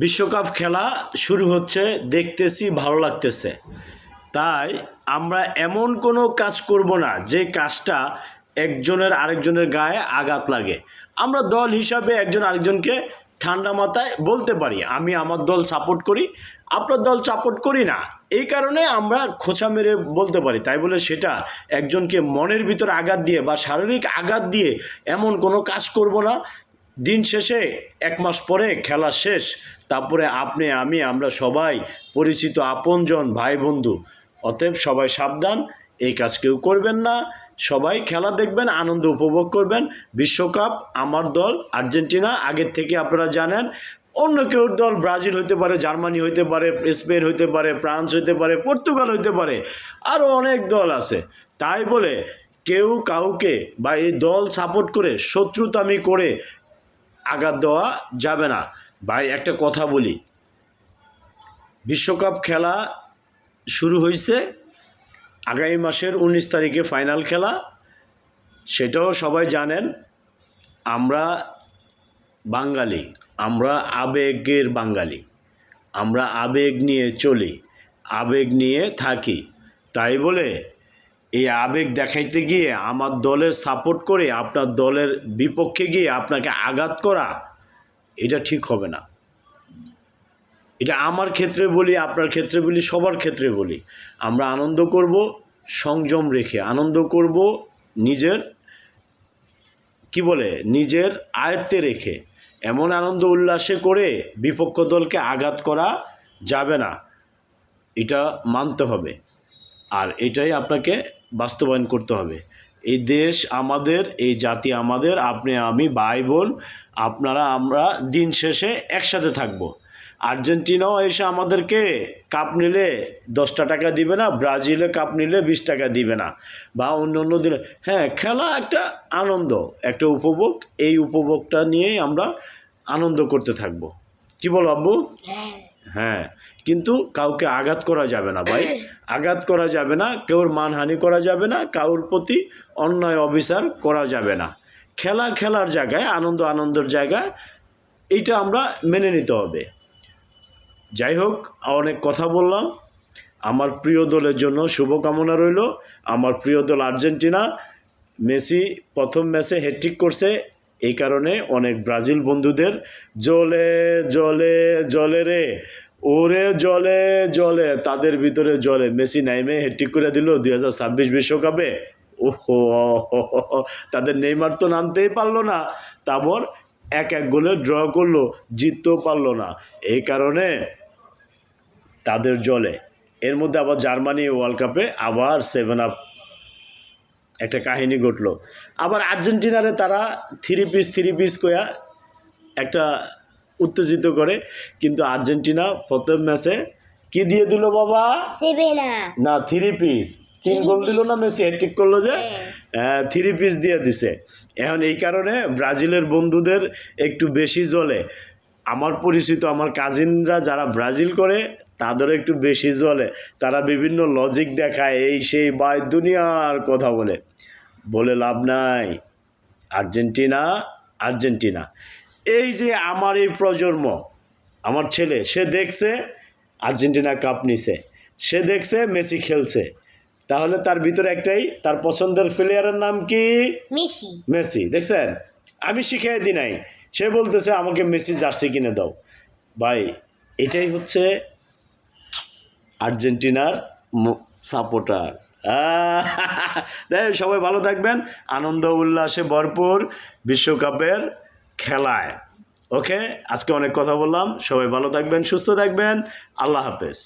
বিশ্বকাপ খেলা শুরু হচ্ছে, দেখতেছি ভালো লাগতেছে। তাই আমরা এমন কোনো কাজ করব না যে কাজটা একজনের আরেকজনের গায়ে আঘাত লাগে। আমরা দল হিসাবে একজন আরেকজনকে ঠান্ডা মাথায় বলতে পারি, আমি আমার দল সাপোর্ট করি, আপনার দল সাপোর্ট করি না। এই কারণে আমরা খোঁচা মেরে বলতে পারি। তাই বলে সেটা একজনকে মনের ভিতর আঘাত দিয়ে বা শারীরিক আঘাত দিয়ে এমন কোনো কাজ করব না। দিন শেষে 1 মাস পরে খেলা শেষ, তারপরে আপনি আমি আমরা সবাই পরিচিত আপনজন ভাই বন্ধু। অতএব সবাই সাবধান, এই কাজ কেউ করবেন না। সবাই খেলা দেখবেন, আনন্দ উপভোগ করবেন। বিশ্বকাপ আমার দল আর্জেন্টিনা, আগের থেকে আপনারা জানেন। অন্য কেউর দল ব্রাজিল হইতে পারে, জার্মানি হইতে পারে, স্পেন হইতে পারে, ফ্রান্স হইতে পারে, পর্তুগাল হইতে পারে, আরও অনেক দল আছে। তাই বলে কেউ কাউকে বা এই দল সাপোর্ট করে শত্রুতামি করে আঘাত দেওয়া যাবে না। ভাই একটা কথা বলি, বিশ্বকাপ খেলা শুরু হয়েছে, আগামী মাসের 19 তারিখে ফাইনাল খেলা, সেটাও সবাই জানেন। আমরা বাঙালি, আমরা আবেগের বাঙালি, আমরা আবেগ নিয়ে চলি, আবেগ নিয়ে থাকি। তাই বলে এই আবেগ দেখাইতে গিয়ে আমার দলের সাপোর্ট করে আপনার দলের বিপক্ষে গিয়ে আপনাকে আঘাত করা, এটা ঠিক হবে না। এটা আমার ক্ষেত্রে বলি, আপনার ক্ষেত্রে বলি, সবার ক্ষেত্রে বলি। আমরা আনন্দ করব সংযম রেখে, আনন্দ করব নিজের নিজের আয়ত্তে রেখে। এমন আনন্দ উল্লাসে করে বিপক্ষ দলকে আঘাত করা যাবে না, এটা মানতে হবে। আর এটাই আপনাকে বাস্তবায়ন করতে হবে। এই দেশ আমাদের, এই জাতি আমাদের, আপনি আমি ভাই বোন, আপনারা আমরা দিন শেষে একসাথে থাকব। আর্জেন্টিনাও এসে আমাদেরকে কাপ নিলে 10 টাকা দিবে না, ব্রাজিলে কাপ নিলে 20 টাকা দিবে না, বা অন্য অন্য দিনে। হ্যাঁ, খেলা একটা আনন্দ, একটা উপভোগ। এই উপভোগটা নিয়েই আমরা আনন্দ করতে থাকব। কি বলো আব্বু? হ্যাঁ, কিন্তু কাউকে আঘাত করা যাবে না ভাই, আঘাত করা যাবে না, কেউর মানহানি করা যাবে না, কারোর প্রতি অন্যায় অবিচার করা যাবে না। খেলা খেলার জায়গায়, আনন্দ আনন্দের জায়গায়, এইটা আমরা মেনে নিতে হবে। যাই হোক, অনেক কথা বললাম। আমার প্রিয় দলের জন্য শুভকামনা রইল। আমার প্রিয় দল আর্জেন্টিনা। মেসি প্রথম ম্যাচে হ্যাটট্রিক করছে, এই কারণে অনেক ব্রাজিল বন্ধুদের জ্বলে জ্বলে জ্বলে রে, ওরে জ্বলে জ্বলে, তাদের ভিতরে জ্বলে। মেসি নাইমে হ্যাটট্রিক করে দিল 2026 বিশ্বকাপে। ওহো, তাদের নেইমার তো নামতেই পারলো না, তারপর 1-1 গোলে ড্র করলো, জিততেও পারলো না। এই কারণে তাদের জ্বলে। এর মধ্যে আবার জার্মানি ওয়ার্ল্ড কাপে আবার 7 আপ একটা কাহিনী ঘটলো। আবার আর্জেন্টিনারে তারা থ্রি পিস কয়া একটা উত্তেজিত করে, কিন্তু আর্জেন্টিনা প্রথম ম্যাচে কি দিয়ে দিল বাবা? না, 3 পিস, 3 গোল দিল না, মেসি হ্যাটট্রিক করলো যে, 3 পিস দিয়ে দিছে। এখন এই কারণে ব্রাজিলের বন্ধুদের একটু বেশি জ্বলে। আমার পরিচিত আমার কাজিনরা যারা ব্রাজিল করে, তাদের একটু বেশি জ্বলে। তারা বিভিন্ন লজিক দেখায়, এই সেই বা দুনিয়ার কথা বলে লাভ নাই। Argentina Argentina. এই যে আমার এই প্রজন্ম, আমার ছেলে, সে দেখছে আর্জেন্টিনা কাপ নিছে, সে দেখছে মেসি খেলছে, তাহলে তার ভিতরে একটাই, তার পছন্দের প্লেয়ারের নাম কি? মেসি। দেখছেন, আমি শিখিয়ে দিই নাই, সে বলতেছে আমাকে মেসি জার্সি কিনে দাও। ভাই, এটাই হচ্ছে আর্জেন্টিনার সাপোর্টার। সবাই ভালো থাকবেন, আনন্দ উল্লাসে ভরপুর বিশ্বকাপের খেলায়। ওকে, আজকে অনেক কথা বললাম। সবাই ভালো থাকবেন, সুস্থ থাকবেন। আল্লাহ হাফেজ।